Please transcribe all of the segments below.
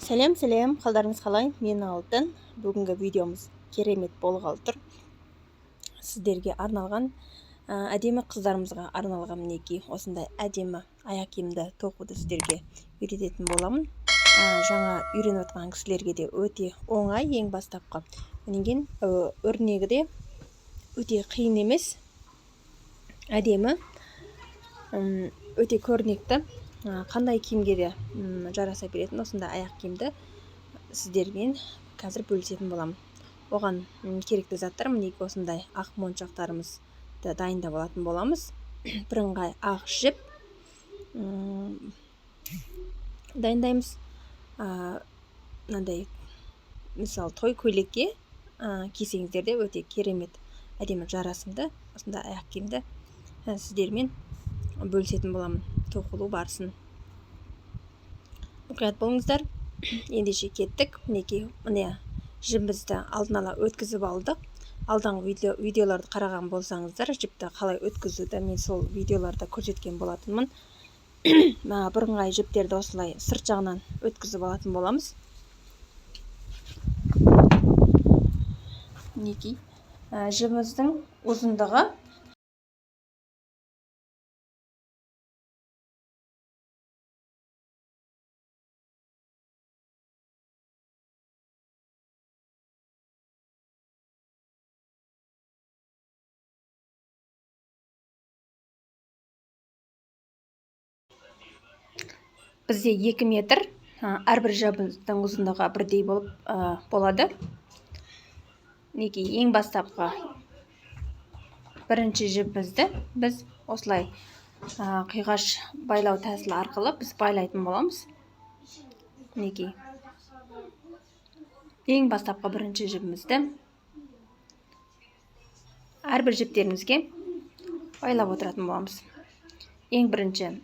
Сәлем, қалдарыңыз қалай? Мен Алтын. Бүгінгі видеомыз керемет болғалы тұр. Сіздерге арналған, әдемі қыздарымызға арналған мінекей осындай әдемі аяқ киімді тоқуды сіздерге үйрететін боламын. Жаңа үйреніп отқан кісілерге де өте оңай, ең бастапқы. Мінекей өрнегі де өте қиын емес, әдемі, өте көрнекті. Қандай киімге де жараса беретін осындай аяқ киімді сіздермен қазір бөлісетін боламын. Оған керекті заттар мінекей осындай ақ моншақтарымызды дайындап алатын боламыз. Бірыңғай ақ жіп дайындаймыз. Мынандай мысалы той көйлекке кисеңіздер де өте керемет, әдемі жарасымды осындай аяқ киімді сіздермен бөлісетін боламын тоқылу барысын. Мұқият болыңыздар. Ендеше кеттік. Мінекей міне жібімізді алдын ала өткізіп алдық. Алдағы видеоларды қараған болсаңыздар, жіпті қалай өткізуді мен сол видеоларда көрсеткен болатынмын. Бірыңғай жіптерді осылай сырт жағынан өткізіп алатын боламыз. Мінекей жібіміздің ұзындығы бізде 2 метр, әрбір жібіміздің ұзындығы бірдей болады. Мінекей ең бастапқы бірінші жібімізді біз осылай қиғаш байлау тәсілі арқылы біз байлайтын боламыз. Мінекей ең бастапқы бірінші жібімізді әрбір жіптерімізге байлап отыратын боламыз. Ең бірінші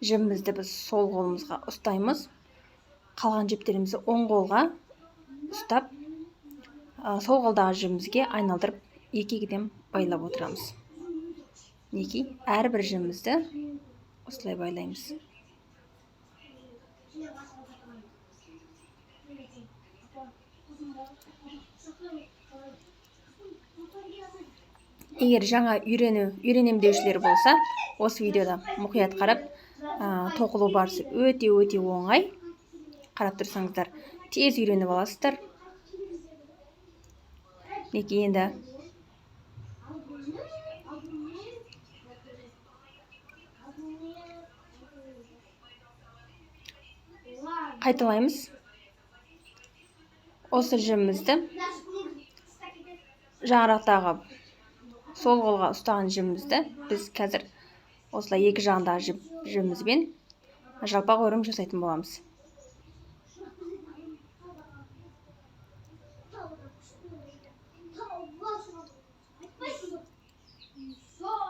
жібімізді біз сол қолымызға ұстаймыз. Қалған жіптерімізді оң қолға ұстап, сол қолдағы жібімізге айналдырып екегіден байлап отырамыз. Мінекей әрбір жібімізді осылай байлаймыз. Егер жаңа үйренем деушілер болса, осы видеода мұқият қарап, тоқылу барысы өте оңай. Қарап тұрсаңыздар, тез үйреніп аласыздар. Мінекей енді қайталаймыз. Осы жібімізді жағырақтағы сол қолға ұстаған жібімізді біз қазір осылай екі жағындағы жібімізбен жалпақ өрім жасайтын боламыз.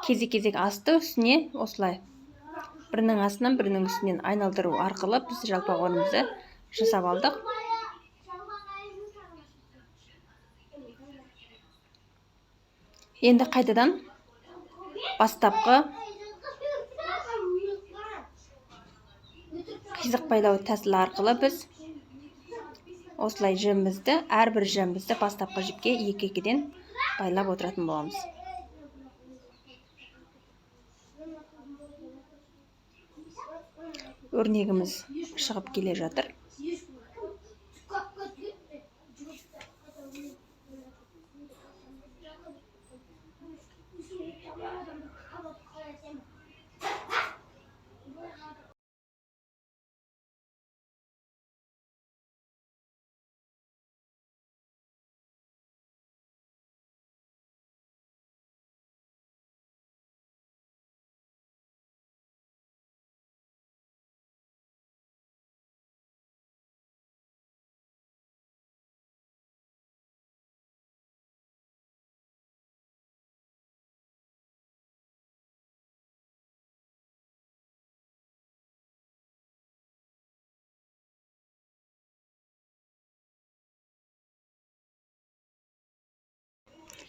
Кезек асты үстіне осылай бірінің астынан бірінің үстінен айналдыру арқылы біз жалпақ өрімізді жасап алдық. Енді қайтадан бастапқы қисық байлау тәсілі арқылы біз осылай жібімізді, әрбір жібімізді бастапқы жіпке екі-екіден байлап отыратын боламыз. Өрнегіміз шығып келе жатыр.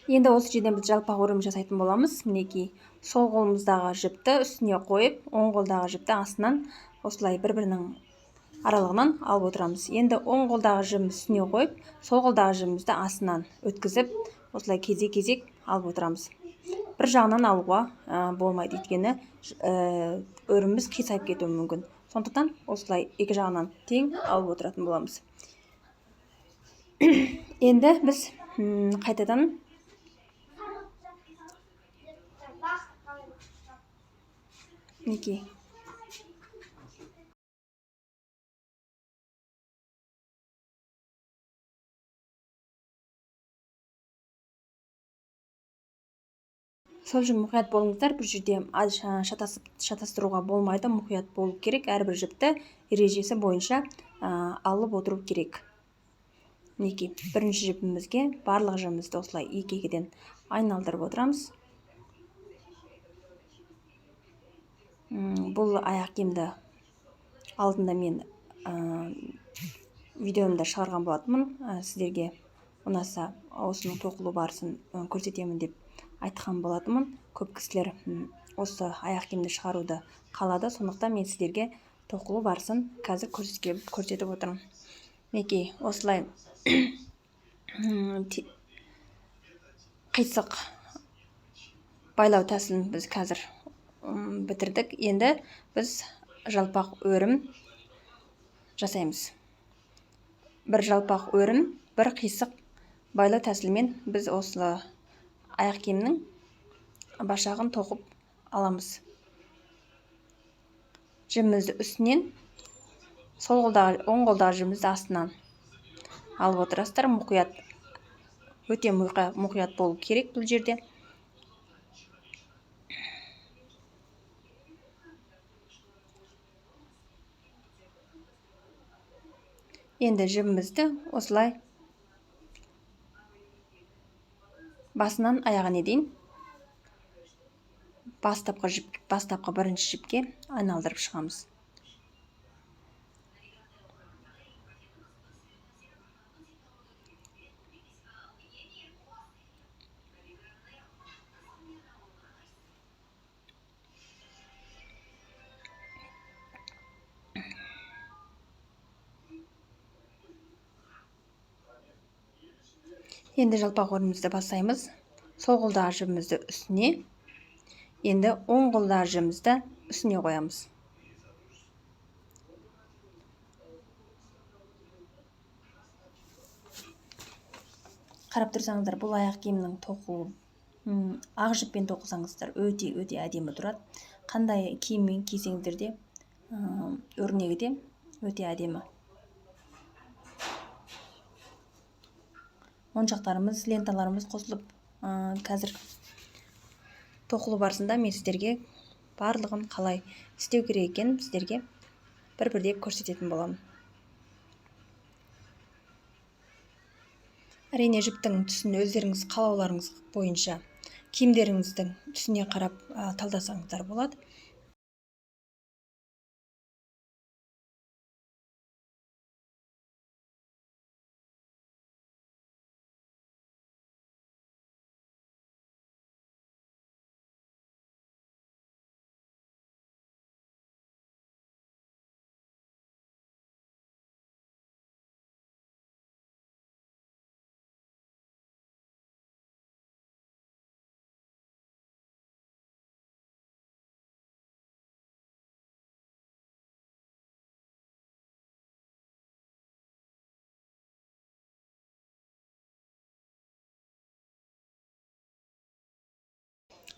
Енді осы жерден біз жалпақ өрім жасайтын боламыз. Мінекей сол қолымыздағы жіпті үстіне қойып, оң қолдағы жіпті астынан осылай бір-бірінің аралығынан алып отырамыз. Енді оң қолдағы жібімізді үстіне қойып, сол қолдағы жібімізді астынан өткізіп, осылай кезек-кезек алып отырамыз. Бір жағынан алуға болмайды, өйткені өріміз қисайып кетуі мүмкін. Сондықтан осылай екі жағынан тең алып отыратын боламыз. Енді біз қайтадан мінекей сол үшін мұқият болыңыздар. Бір жерде шатастыруға болмайды, мұқият болу керек. Әрбір жіпті ережесі бойынша алып отыру керек. Мінекей бірінші жіпімізге барлық жібімізді осылай екі-екіден айналдырып отырамыз. Бұл аяқ киімді алдында мен видеомда шығарған болатынмын. Сіздерге ұнаса осының тоқылу барысын көрсетемін деп айтқан болатынмын. Көп кісілер осы аяқ киімді шығаруды қалады. Сондықтан мен сіздерге тоқылу барысын қазір көрсетіп отырмын. Мінекей осылай қисық байлау тәсілін біз қазір бітірдік. Енді біз жалпақ өрім жасаймыз. Бір жалпақ өрім, бір қисық байлау тәсілімен біз осы аяқ киімнің башағын тоқып аламыз. Жібімізді үстінен, оң қолдағы жібімізді астынан алып отырасыздар. Өте мұқият болу керек бұл жерде. Енді жібімізді осылай басынан аяғына дейін бастапқы бірінші жіпке айналдырып шығамыз. Енді жалпақ өрімізді басаймыз. Сол қолдағы жібімізді үстіне, енді оң қолдағы жібімізді үстіне қоямыз. Қарап тұрсаңыздар, бұл аяқ киімнің тоқуы ақ жіппен тоқысаңыздар өте әдемі тұрады. Қандай киіммен кисеңіздер де өрнегі де өте әдемі. Моншақтарымыз, ленталарымыз қосылып, қазір тоқылу барысында мен сіздерге барлығын қалай істеу керек екенін сіздерге бір-бірдеп көрсететін боламын. Әрине, жіптің түсін өздеріңіз қалауларыңыз бойынша киімдеріңіздің түсіне қарап талдасаңыздар болады.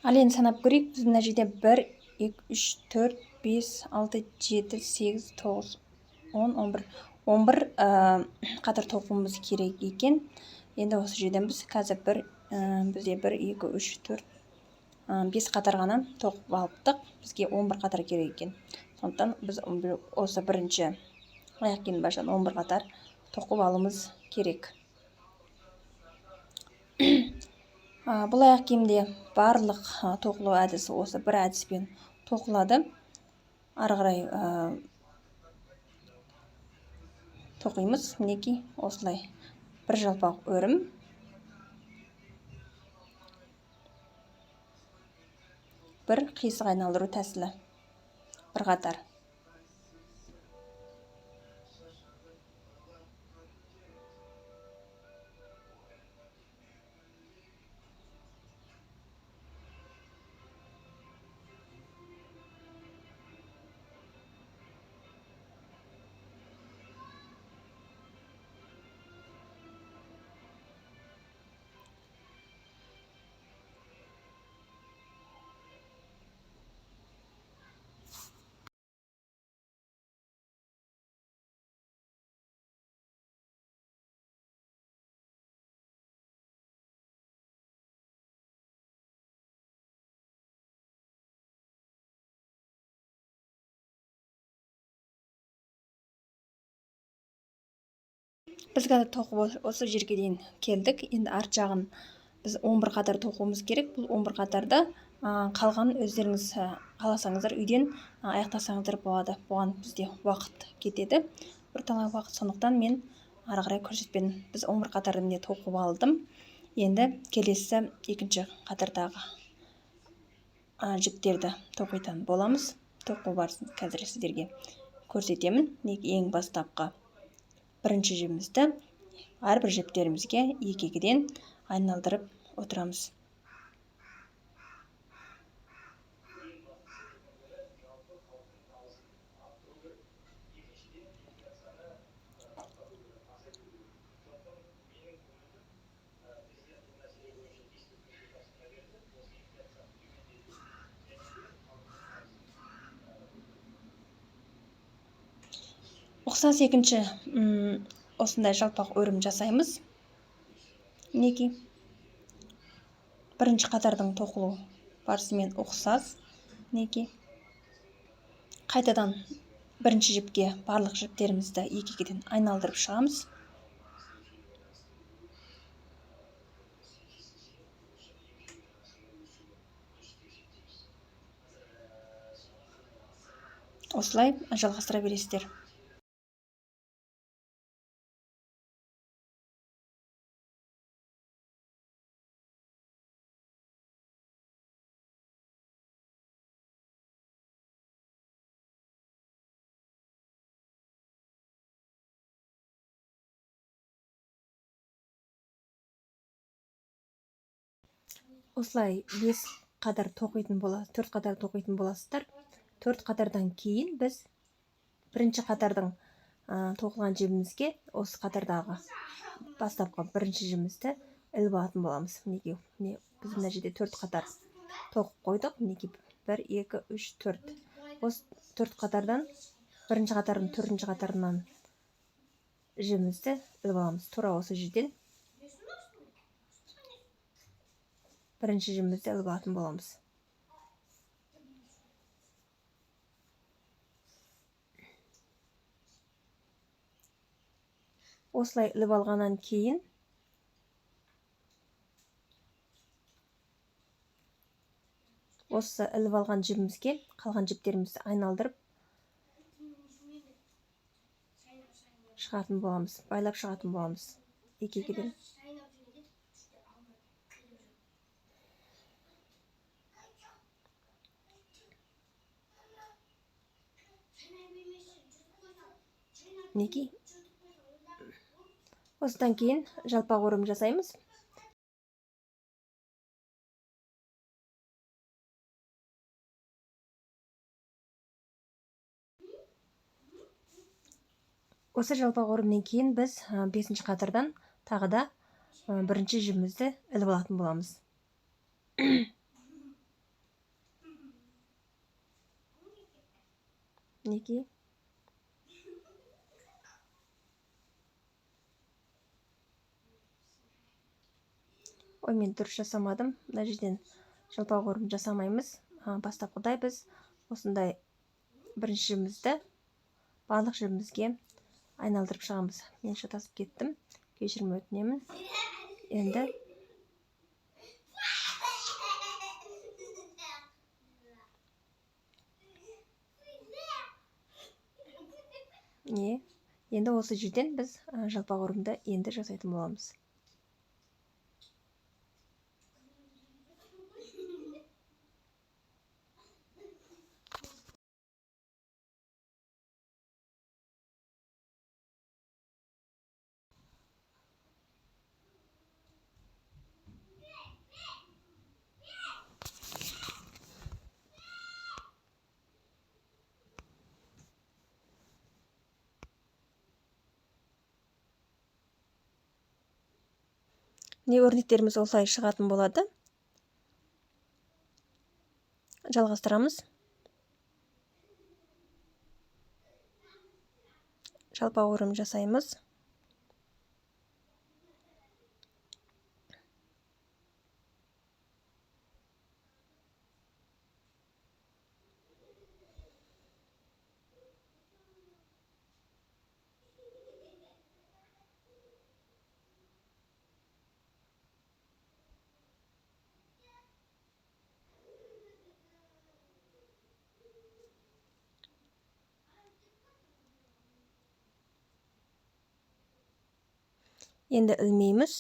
Ал енді санап көрейік. Біз мына жерде 1, 2, 3, 4, 5, 6, 7, 8, 9, 10, 11 қатар тоқуымыз керек екен. Енді осы жерден біз қазір бізде 1, 2, 3, 4, 5 қатар ғана тоқып алыптық. Бізге 11 қатар керек екен. Сондықтан біз осы бірінші аяқ киім башын 11 қатар тоқып алуымыз керек. Бұл аяқ киімде барлық тоқылу әдісі осы бір әдіспен тоқылады. Ары қарай тоқимыз. Мінекей осылай бір жалпақ өрім, бір қисық айналдыру тәсілі, бір қатар. Біз қазір тоқып осы жерге дейін келдік. Енді арт жағын біз 11 қатар тоқуымыз керек. Бұл 11 қатарда қалған өздеріңіз қаласаңыздар үйден аяқтасаңыздар болады. Бұған бізде уақыт кетеді. Бірталай уақыт, сондықтан мен ары қарай көрсетпедім. Біз 11 қатарын не тоқып алдым. Енді келесі екінші қатардағы жіптерді тоқитын боламыз. Тоқу барысын қазір сіздерге көрсетемін. Ең бастапқы бірінші жібімізді әрбір жіптерімізге екі-екіден айналдырып отырамыз. Ұқсас екінші осындай жалпақ өрім жасаймыз. Мінекей бірінші қатардың тоқылу барысымен ұқсас. Мінекей қайтадан бірінші жіпке барлық жіптерімізді екі-екіден айналдырып шығамыз. Осылай жалғастыра бересіздер. Осылай 5 қатар тоқитын болады, 4 қатар тоқитын боласыздар. 4 қатардан кейін біз бірінші қатардың тоқылған жібімізге осы қатардағы бастапқы бірінші жібімізді іліп алатын боламыз. Мінекей, біз мына жерде 4 қатар тоқып қойдық. Мінекей 1, 2, 3, 4. Осы 4 қатардан бірінші қатардың 4-ші қатарынан жібімізді іліп аламыз. Тура осы жерден бірінші жібімізді іліп алатын боламыз. Осылай іліп алғаннан кейін осы іліп алған жібімізге қалған жіптерімізді айналдырып шығатын боламыз, байлап шығатын боламыз. Екі-екіден. Мінекей. Осыдан кейін жалпақ өрім жасаймыз. Осы жалпақ өрімнен кейін біз 5-ші қатардан тағы да бірінші жібімізді іліп алатын боламыз. Мінекей. Мен дұрыс жасамадым. Мына жерден жалпақ өрім жасамаймыз. Бастапқыдай біз осындай бірінші жібімізді барлық жібімізге айналдырып шығамыз. Мен шатасып кеттім. Кешірім өтінемін. Енді енді осы жерден біз жалпақ өрімді енді жасайтын боламыз. Өрнектеріміз осылай шығатын болады. Жалғастырамыз. Жалпақ өрім жасаймыз. Енді ілмейміз.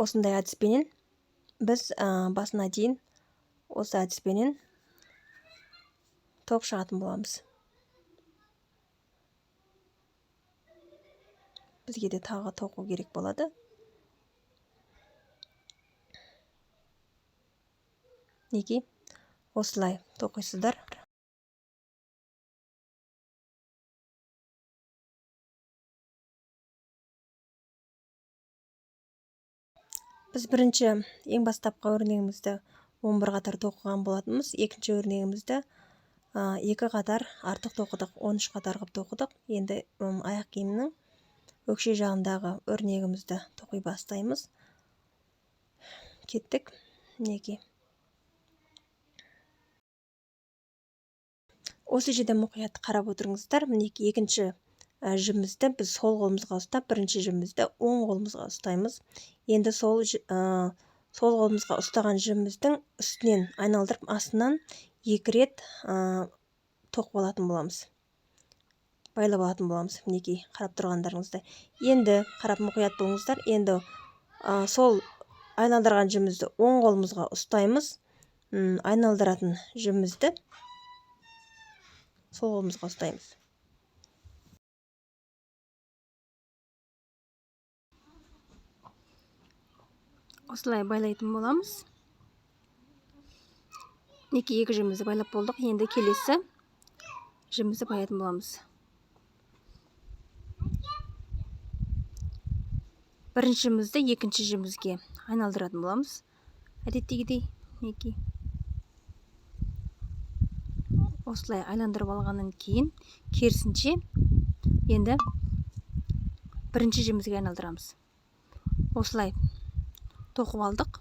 Осындай әдіспенен біз басына дейін осы әдіспенен тоқ шығатын боламыз. Бізге де тағы тоқу керек болады. Неге осылай тоқисыздар? Біз бірінші ең бастапқы өрнегімізді 11 қатар тоқыған болатынбыз. Екінші өрнегімізді 2 қатар артық тоқыдық, 13 қатар қылып тоқыдық. Енді аяқ киімнің өкше жағындағы өрнегімізді тоқи бастаймыз. Кеттік. Неге осы жерде мұқият қарап отырыңыздар. Мінекей екінші жібімізді біз сол қолымызға ұстап, бірінші жібімізді оң қолымызға ұстаймыз. Енді сол қолымызға ұстаған жібіміздің үстінен айналдырып, астынан 2 рет тоқып алатын боламыз. Байлап алатын боламыз. Мінекей қарап тұрғандарыңызда. Енді қарап мұқият болыңыздар. Енді сол айналдырған жібімізді оң қолымызға ұстаймыз. Айналдыратын жібімізді сол қолымызға ұстаймыз. Осылай байлайтын боламыз. Неке 2 жібімізді байлап болдық. Енді келесі жібімізді байлайтын боламыз. Бірінші жібімізді екінші жібімізге айналдыратын боламыз. Әдеттегідей, неке осылай айландырып алғаннан кейін керісінше енді бірінші жібімізге айналдырамыз. Осылай тоқып алдық.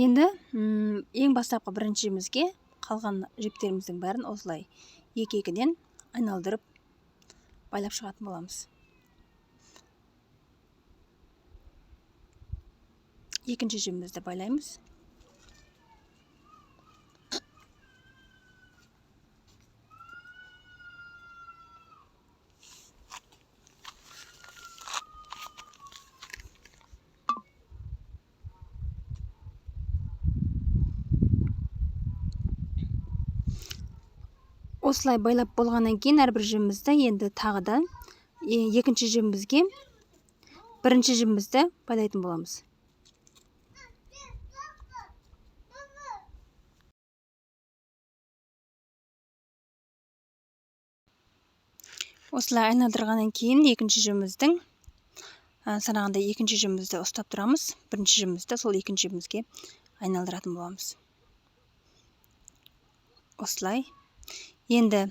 Енді ең бастапқы бірінші жібімізге қалған жіптеріміздің бәрін осылай екі-екіден айналдырып байлап шығатын боламыз. Екінші жібімізді байлаймыз. Осылай байлап болғаннан кейін әрбір жібімізді енді тағыдан екінші жібімізге бірінші жібімізді байлайтын боламыз. Осылай айналдырғаннан кейін екінші жібіміздің санағанда екінші жібімізді ұстап тұрамыз. Бірінші жібімізді сол екінші жібімізге айналдыратын боламыз. Осылай. Енді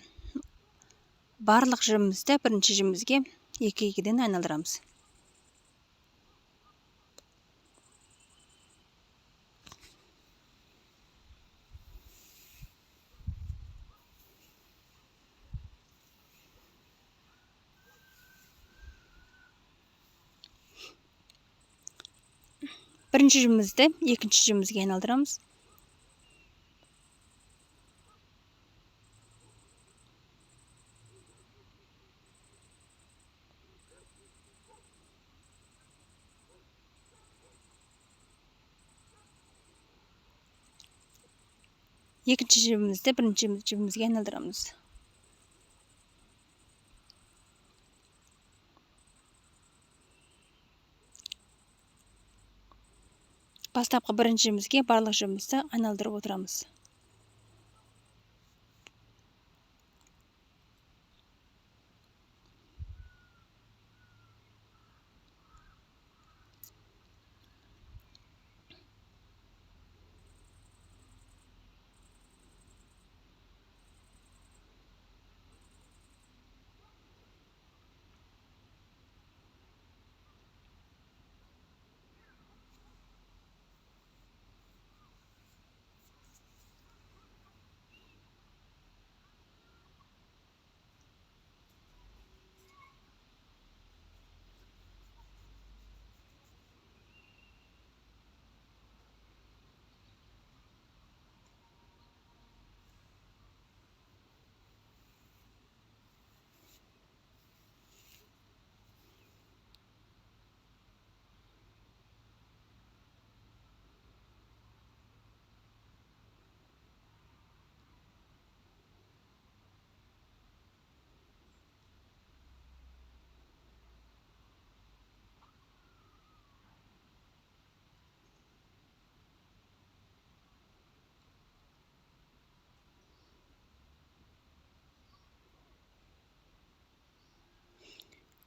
барлық жібімізді бірінші жібімізге екі-екіден айналдырамыз. Бірінші жібімізді екінші жібімізге айналдырамыз. Екінші жібімізді бірінші жібімізге айналдырамыз. Бастапқы бірінші жібімізге барлық жібімізді айналдырып отырамыз.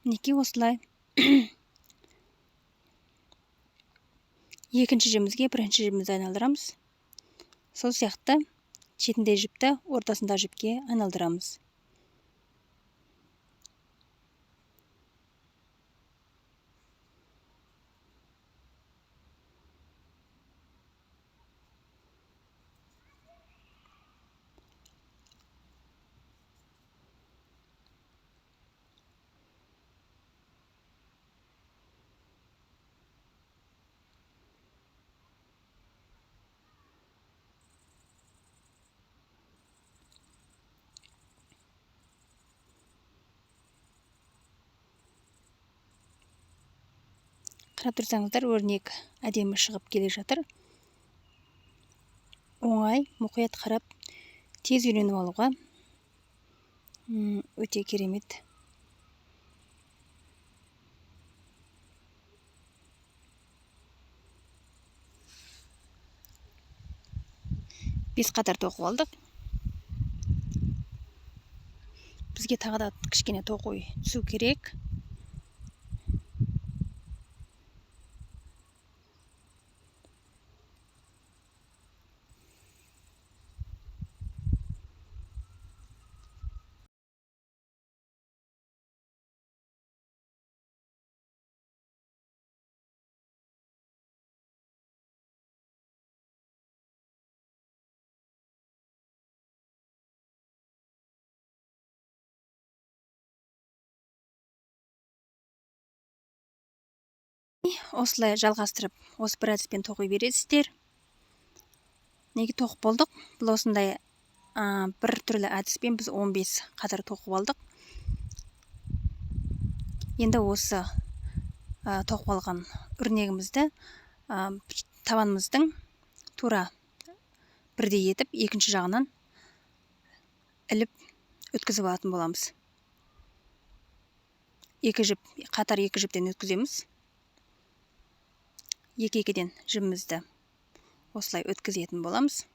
мінекей осылай екінші жібімізге бірінші жібімізді айналдырамыз. Сол сияқты шетінде жіпті ортасында жіпке айналдырамыз. Қарап тұрсаңыздар, өрнек әдемі шығып келе жатыр. Оңай, мұқият қарап, тез үйреніп алуға өте керемет. Бес қатар тоқып алдық. Бізге тағы да кішкене тоқу түсу керек. Осылай жалғастырып, осы бір әдіспен тоқи бересіздер. Неге тоқып болдық? Бұл осындай бір түрлі әдіспен біз 15 қатар тоқып алдық. Енді осы тоқып алған өрнегімізді табанымыздың тура бірдей етіп, екінші жағынан іліп өткізіп алатын боламыз. Қатар екі жіптен өткіземіз. Екі-екіден жібімізді осылай өткізетін боламыз.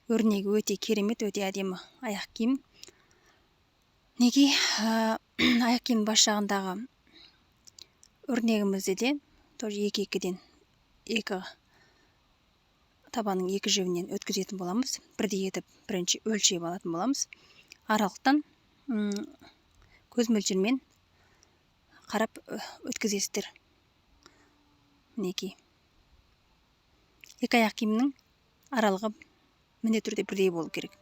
Өрнегі өте керемет, өте әдемі аяқ киім. Неге аяқ киім бас жағындағы өрнегімізді де тоже екі-екіден табанның екі жібінен өткізетін боламыз. Бірдей етіп, бірінші өлшеп алатын боламыз. Аралықтан көз мөлшермен қарап өткізесіздер. Мінекей. Екі аяқ киімнің аралығы міндетті түрде бірдей болу керек.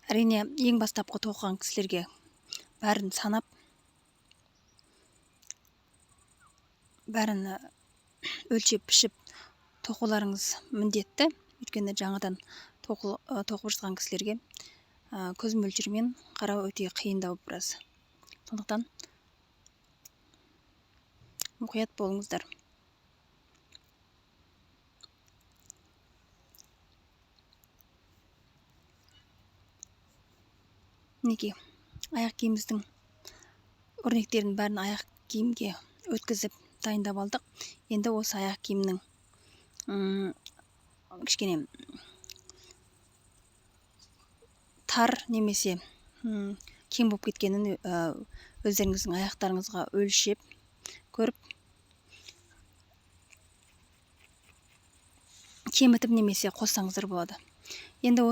Әрине, ең бастапқы тоқыған кісілерге бәрін санап, бәрін өлшеп пішіп тоқуларыңыз міндетті. Өйткені жаңадан тоқып жатқан кісілерге көз мөлшермен қарау өте қиындау біраз. Сондықтан мұқият болыңыздар. Неге аяқ киіміміздің өрнектерін бәрін аяқ киімге өткізіп дайындап алдық. Енді осы аяқ киімнің кішкене тар немесе кең болып кеткенін өздеріңіздің аяқтарыңызға өлшеп көріп, кемітіп немесе қоссаңыздар болады. Енді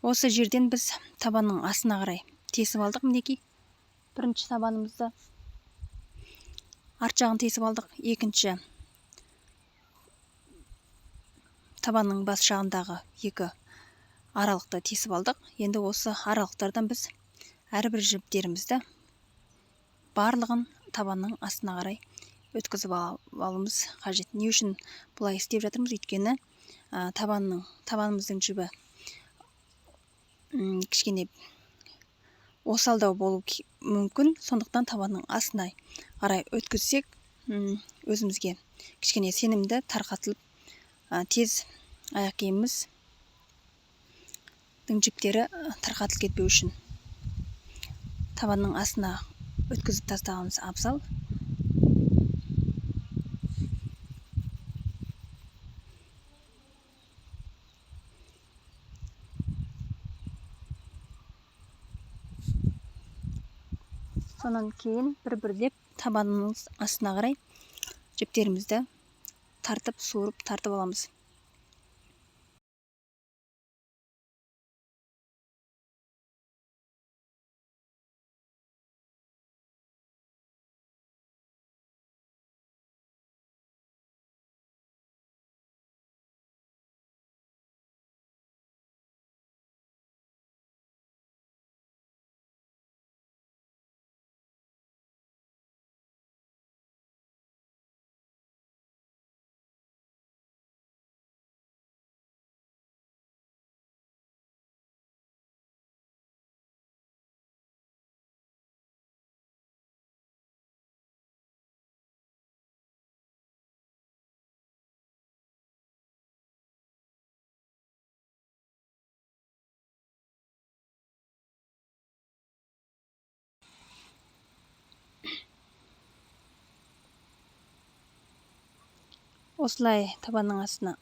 осы жерден біз табанның астына қарай тесіп алдық. Мінекей, бірінші табанымызды арт жағын тесіп алдық. Екінші табанның бас жағындағы екі аралықты тесіп алдық. Енді осы аралықтардан біз әрбір жіптерімізді барлығын табанның астына қарай өткізіп алуымыз қажет. Не үшін бұлай істеп жатырмыз? Өйткені табанымыздың жібі кішкене осалдау болу мүмкін. Сондықтан табанның астына қарай өткізсек, өзімізге кішкене сенімді тарқатылып, тез аяқ киіміміз жіптері тарқатылып кетпеу үшін табанның астына өткізіп тастағанымыз абзал. Сонан кейін бір-бірлеп табанымыз астына қарай жіптерімізді тартып, суырып, тартып аламыз. Осылай табанның астына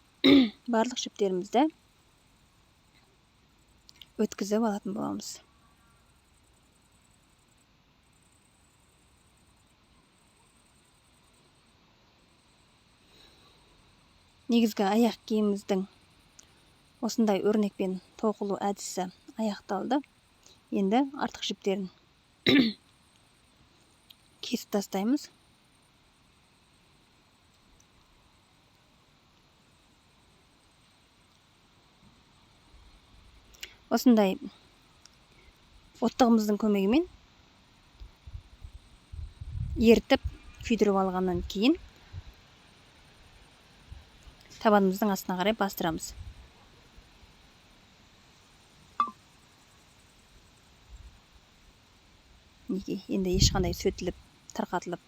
барлық жіптерімізді өткізіп алатын боламыз. Негізгі аяқ киіміміздің осындай өрнекпен тоқылу әдісі аяқталды. Енді артық жіптерін кесіп тастаймыз. Осындай оттығымыздың көмегімен ерітіп күйдіріп алғаннан кейін табанымыздың астына қарай бастырамыз. Енді ешқандай сөтіліп, тарқатылып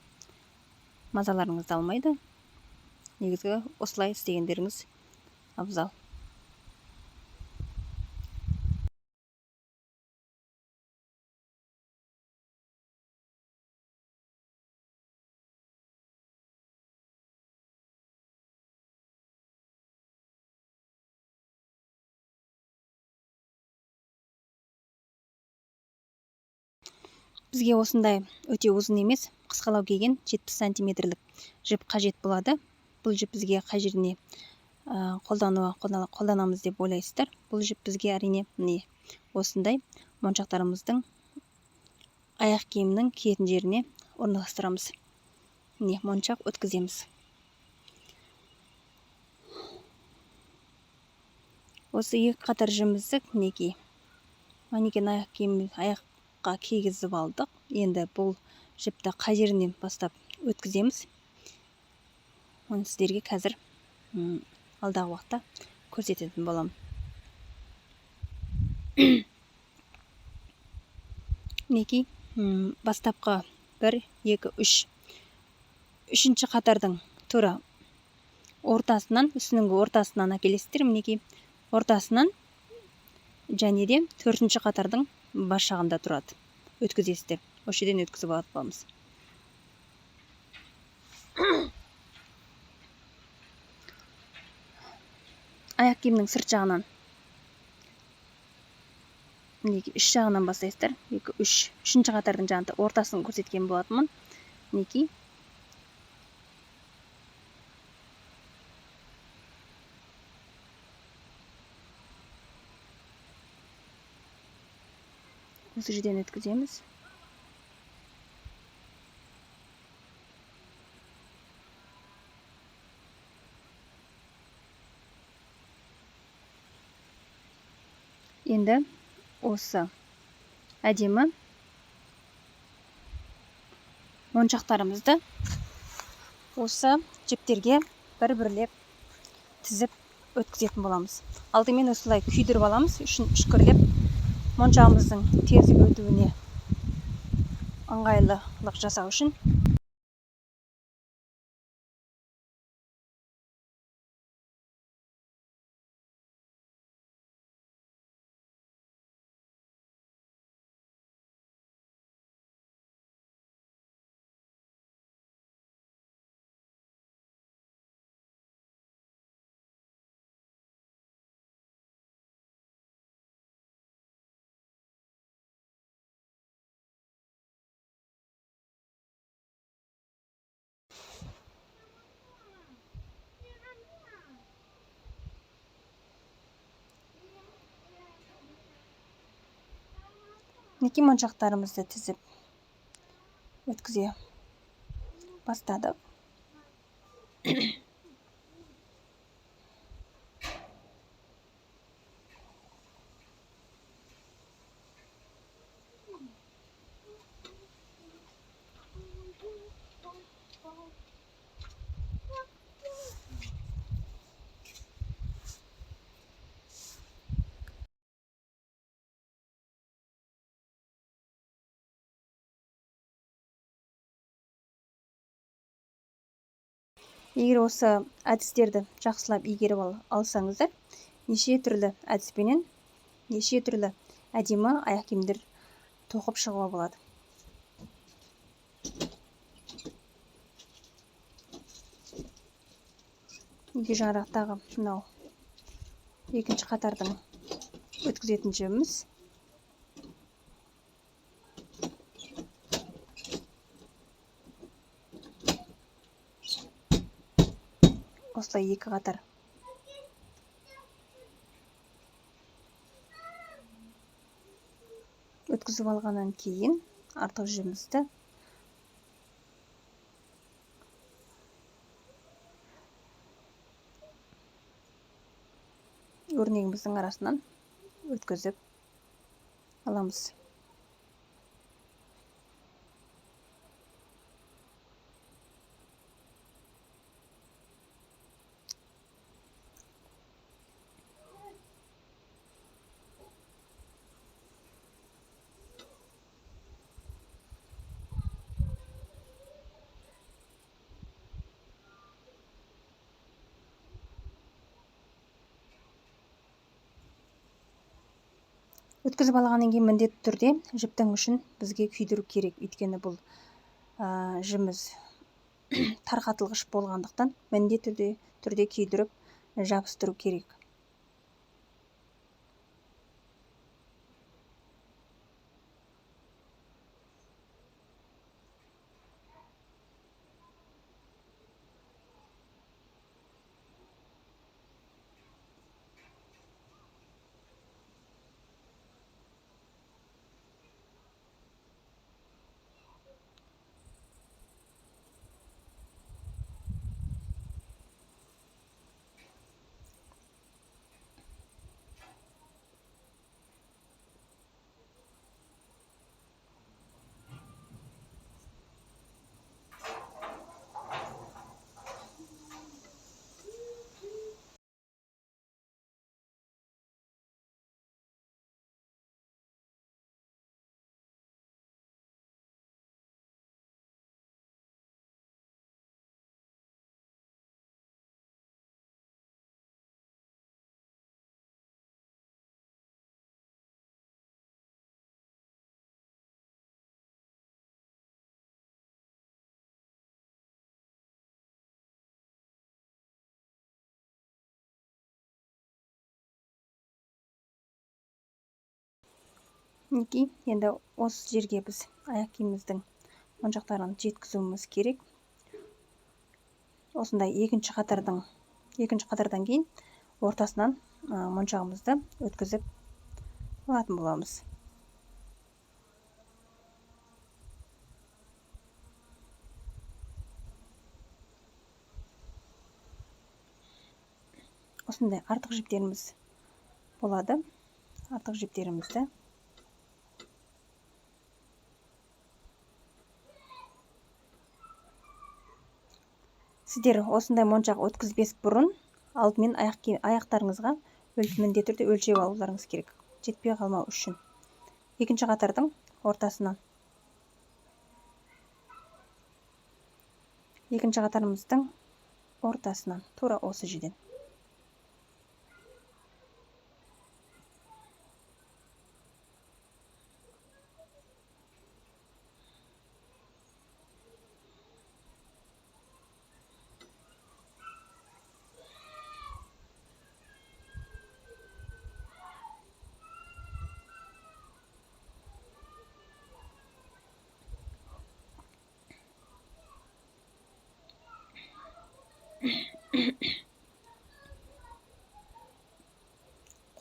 мазаларыңызды алмайды. Негізгі осылай істегендеріңіз абзал. Бізге осындай өте ұзын емес, қысқалау келген 70 сантиметрлік жіп қажет болады. Бұл жіп бізге қай жеріне қолданамыз деп ойлайсыздар. Бұл жіп бізге әрине осындай моншақтарымыздың аяқ киімнің киетін жеріне орналастырамыз. Моншақ өткіземіз. Осы екі қатар жібімізді манекен аяқ киімін аяққа кигізіп алдық. Енді бұл жіпті қай жерінен бастап өткіземіз. Оны сіздерге қазір алдағы уақытта көрсететін боламын. Бастапқы 1, 2, 3. Үшінші қатардың тура ортасынан, үстіңгі ортасынан әкелесіздер. Ортасынан және де 4-ші қатардың бас жағында тұрады. Өткізесіздер. Осы жерден өткізіп алып боламыз. Аяқ киімнің сырт жағынан 3 жағынан бастайсыздар. 2, 3. Үшінші қатардың жағында ортасын көрсеткен болатынмын. Осы жерден өткіземіз. Енді осы әдемі моншақтарымызды осы жіптерге бір-бірлеп тізіп өткізетін боламыз. Алдымен осылай күйдіріп аламыз, үшкірлеп моншағымыздың тез өтуіне ыңғайлылық жасау үшін. мінекей моншақтарымызды тізіп өткізе бастадық. Егер осы әдістерді жақсылап игеріп алсаңыздар, неше түрлі әдіспенен неше түрлі әдемі аяқ киімдер тоқып шығуға болады. Егер жарақтағы мынау екінші қатардың өткізетін жібіміз. Осылай екі қатар өткізіп алғаннан кейін артық жібімізді өрнегіміздің арасынан өткізіп аламыз. Өткізіп алғаннан кейін міндетті түрде жіптің ұшын бізге күйдіру керек. Өйткені бұл жібіміз тарқатылғыш болғандықтан міндетті түрде күйдіріп жабыстыру керек. Мінекей, енді осы жерге біз аяқ киіміміздің моншақтарын жеткізуіміз керек. Осындай екінші қатардан кейін ортасынан моншағымызды өткізіп алатын боламыз. Осындай артық жіптеріміз болады. Артық жіптерімізді сіздер осындай моншақ өткізбес бұрын алдымен аяқтарыңызға міндетті түрде өлшеп алуларыңыз керек, жетпей қалмау үшін. Екінші қатардың ортасынан, екінші қатарымыздың ортасынан, тура осы жерден.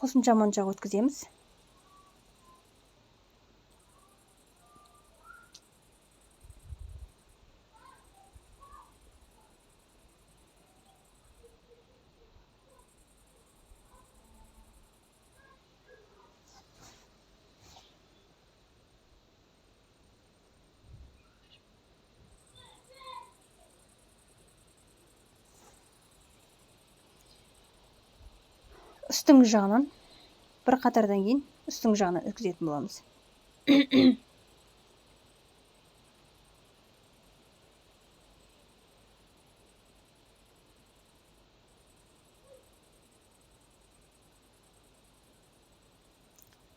Қосымша моншақ өткіземіз. үстіңгі жағынан бір қатардан кейін үстіңгі жағынан өткізетін боламыз.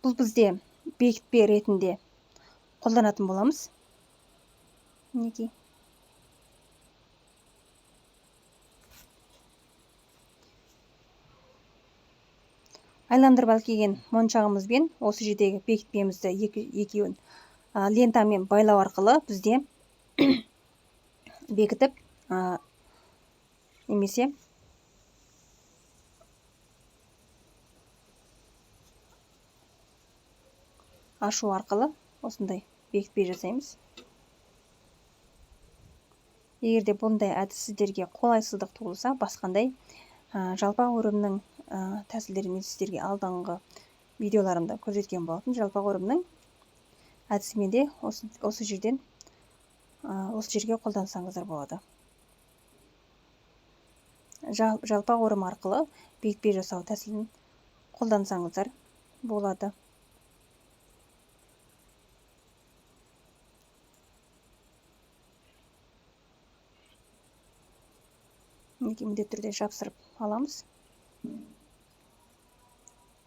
Бұл бізде бекітпе ретінде қолданатын боламыз. Мінекей. Айландырып алып келген моншағымызбен осы жердегі бекітпемізді екеуін лентамен байлау арқылы бізде бекітіп немесе ашу арқылы осындай бекітпе жасаймыз. Егер де бұндай әдіс сіздерге қолайсыздық туылса, басқандай жалпақ өрімнің тәсілдерін сіздерге алдыңғы видеоларымда көрсеткен болатын. Жалпақ өрімнің әдісімен де осы жерге қолдансаңыздар болады. Жалпақ өрім арқылы бекітпе жасау тәсілін қолдансаңыздар болады. Міндетті түрде жапсырып аламыз.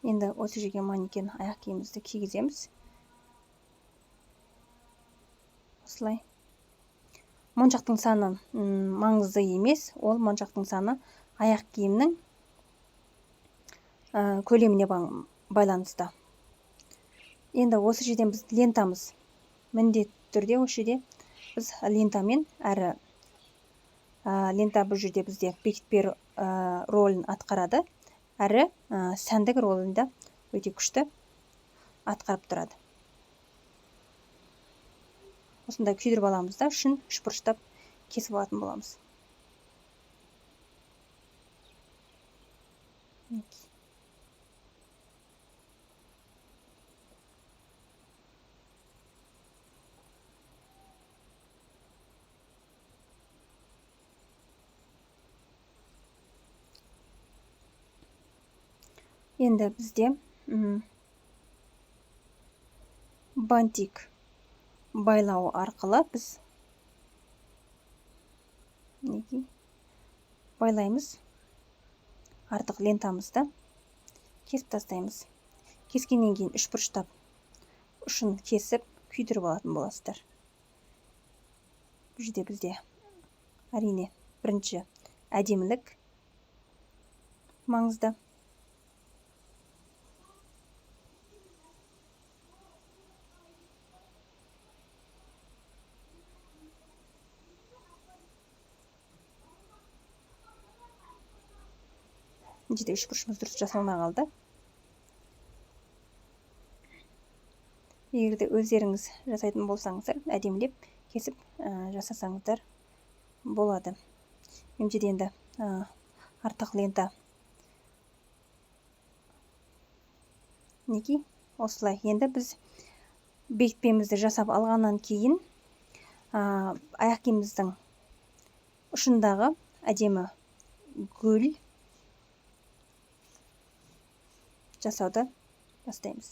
Енді осы жерге манекен аяқ киімімізді кигіземіз. Осылай. Моншақтың саны маңызды емес, ол моншақтың саны аяқ киімнің көлеміне байланысты. Енді осы жерден біз лентамыз. Міндетті түрде осы жерде біз лентамен әрі лента бұл жерде бізде бекітпе ролін атқарады, әрі сәндік ролін да өте күшті атқарып тұрады. Осындай күйдіріп аламыз да, үшін үшбұрыштап кесіп алатын боламыз. Енді бізде бантик байлау арқылы біз байлаймыз. Артық лентамызды кесіп тастаймыз. Кескеннен кейін үшбұрыштап ұшын кесіп күйдіріп алатын боласыздар. Бұл жерде бізде әрине бірінші әдемілік маңызды. Жерде үшбұрышымыз дұрыс жасалмай қалды. Егер де өздеріңіз жасайтын болсаңыздар, әдемілеп кесіп жасасаңыздар болады. Мен жерде енді артық лента мінекей осылай. Енді біз бекітпемізді жасап алғаннан кейін аяқ киіміміздің ұшындағы әдемі гүл жасауды бастаймыз.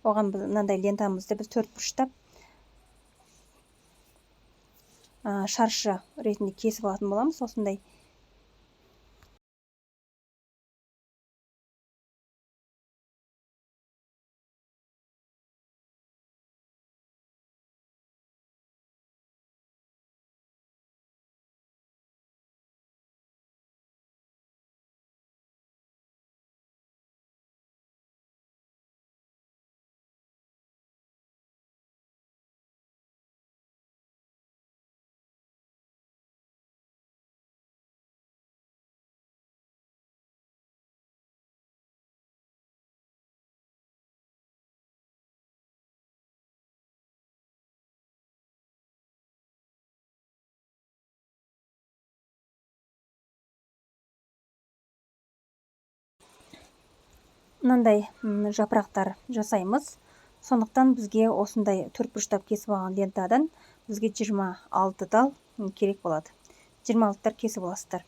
Оған мынандай лентамызды біз төртбұрыштап шаршы ретінде кесіп алатын боламыз. Осындай мынандай жапырақтар жасаймыз. Сондықтан бізге осындай төртбұрыштап кесіп алған лентадан бізге 26 дал керек болады. 26 кесіп аласыздар.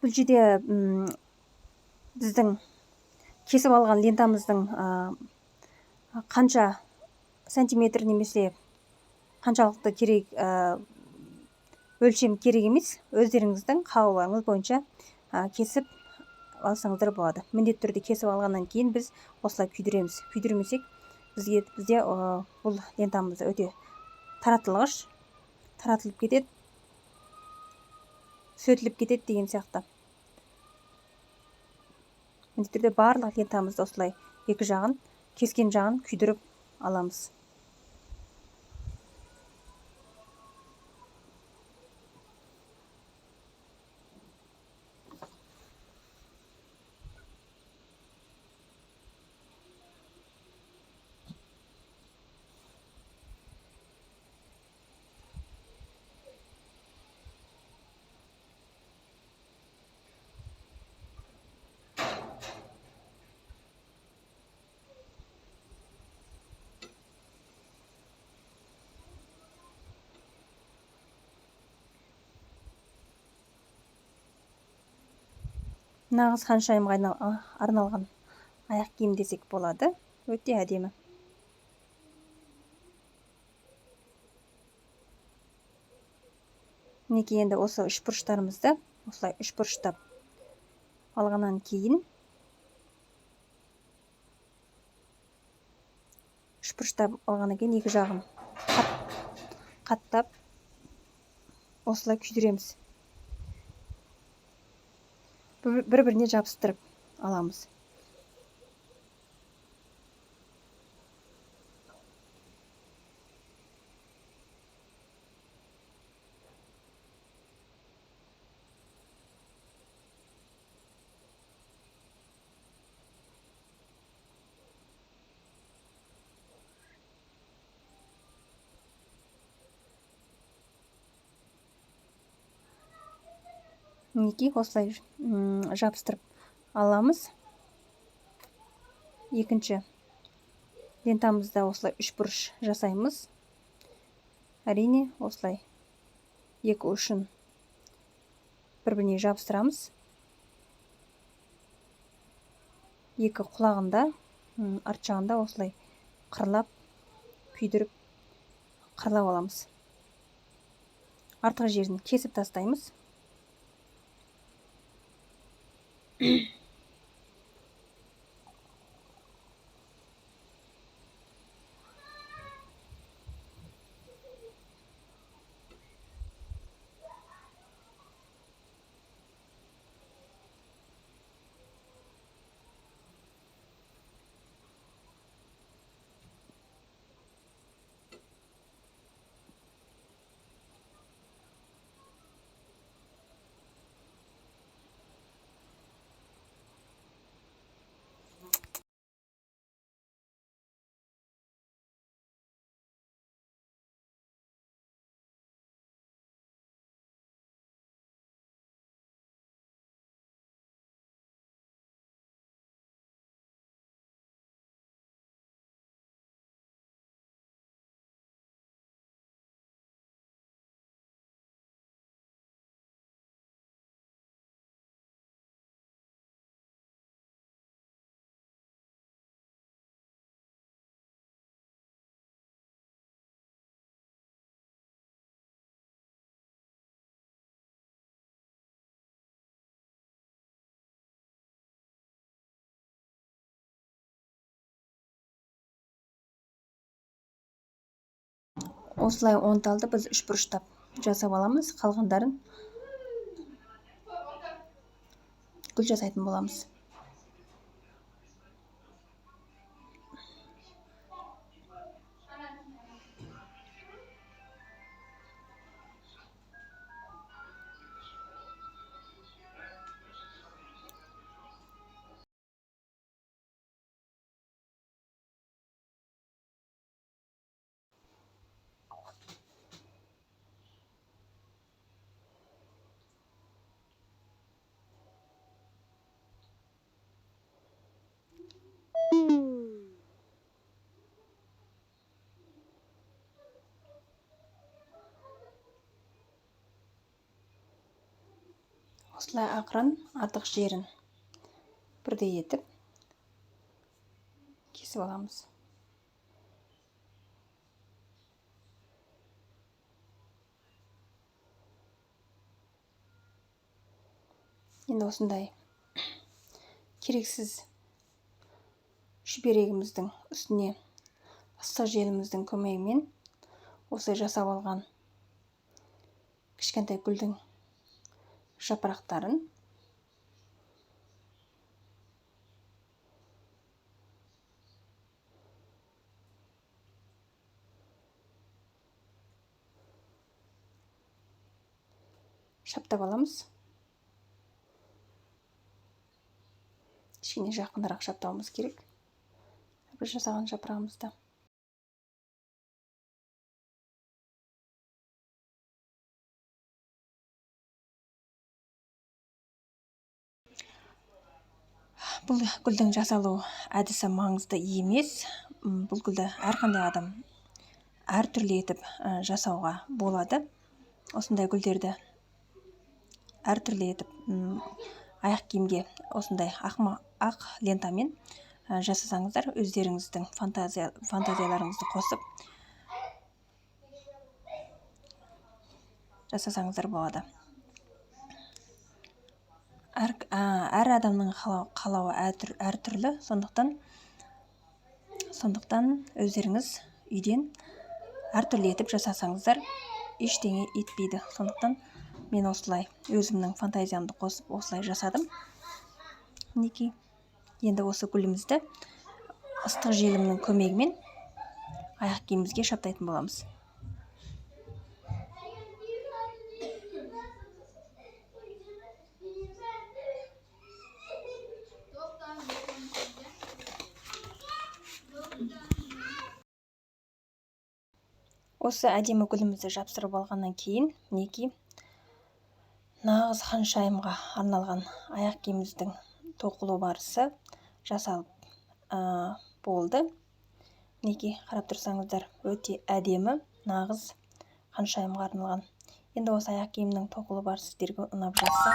бұл жерде біздің кесіп алған лентамыздың қанша сантиметр немесе қаншалықты керек өлшем керек емес, өздеріңіздің қалауларыңыз бойынша кесіп алсаңыздар болады. Міндетті түрде кесіп алғаннан кейін біз осылай күйдіреміз. Күйдірмесек бізде бұл лентамыз өте таратылғыш, таратылып кетеді, сөтіліп кетеді деген сияқты. Міндетті түрде барлық лентамызды осылай екі жағын, кескен жағын күйдіріп аламыз. Нағыз ханшайымға арналған аяқ киім десек болады. Өте әдемі. Мінекей, енді осы үшбұрыштарымызды осылай үшбұрыштап алғаннан кейін екі жағын қаттап осылай күйдіреміз. Бір-біріне жабыстырып аламыз. Мінекей, осылай жабыстырып аламыз. Екінші лентамызда осылай үшбұрыш жасаймыз. Әрине, осылай екі ұшын бір-біріне жабыстырамыз. Екі құлағында, арт жағында осылай қырлап, күйдіріп, қырлап аламыз. Артық жерін кесіп тастаймыз. Осылай онталды біз үшбұрыштап жасап аламыз. Қалғандарын гүл жасайтын боламыз. осылай ақырын артық жерін бірдей етіп кесіп аламыз. Енді осындай керексіз шүберегіміздің үстіне ыстық желіміздің көмегімен осылай жасап алған кішкентай гүлдің жапырақтарын шаптап аламыз. Кішкене жақынырақ шаптауымыз керек. Біз жасаған жапырағымызды. Бұл гүлдің жасалу әдісі маңызды емес. Бұл гүлді әрқандай адам әртүрлі етіп жасауға болады. Осындай гүлдерді әртүрлі етіп аяқ киімге осындай ақ лентамен жасасаңыздар, өздеріңіздің фантазияларыңызды қосып жасасаңыздар болады. Әр адамның қалауы әртүрлі, сондықтан өздеріңіз үйден әртүрлі етіп жасасаңыздар, ештеңе етпейді. Сондықтан мен осылай өзімнің фантазиямды қосып осылай жасадым. Мінекей, енді осы гүлімізді ыстық желімнің көмегімен аяқ киімімізге шаптайтын боламыз. Осы әдемі гүлімізді жапсырып алғаннан кейін, мінекей, нағыз ханшайымға арналған аяқ киіміміздің тоқылу барысы жасалып болды. Мінекей, қарап тұрсаңыздар, өте әдемі, нағыз ханшайымға арналған. Енді осы аяқ киімнің тоқылу барысы сіздерге ұнап жатса,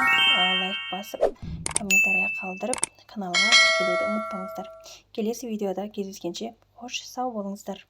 лайк басып, комментария қалдырып, каналға тіркелуді ұмытпаңыздар. Келесі видеода кездескенше, қош сау болыңыздар.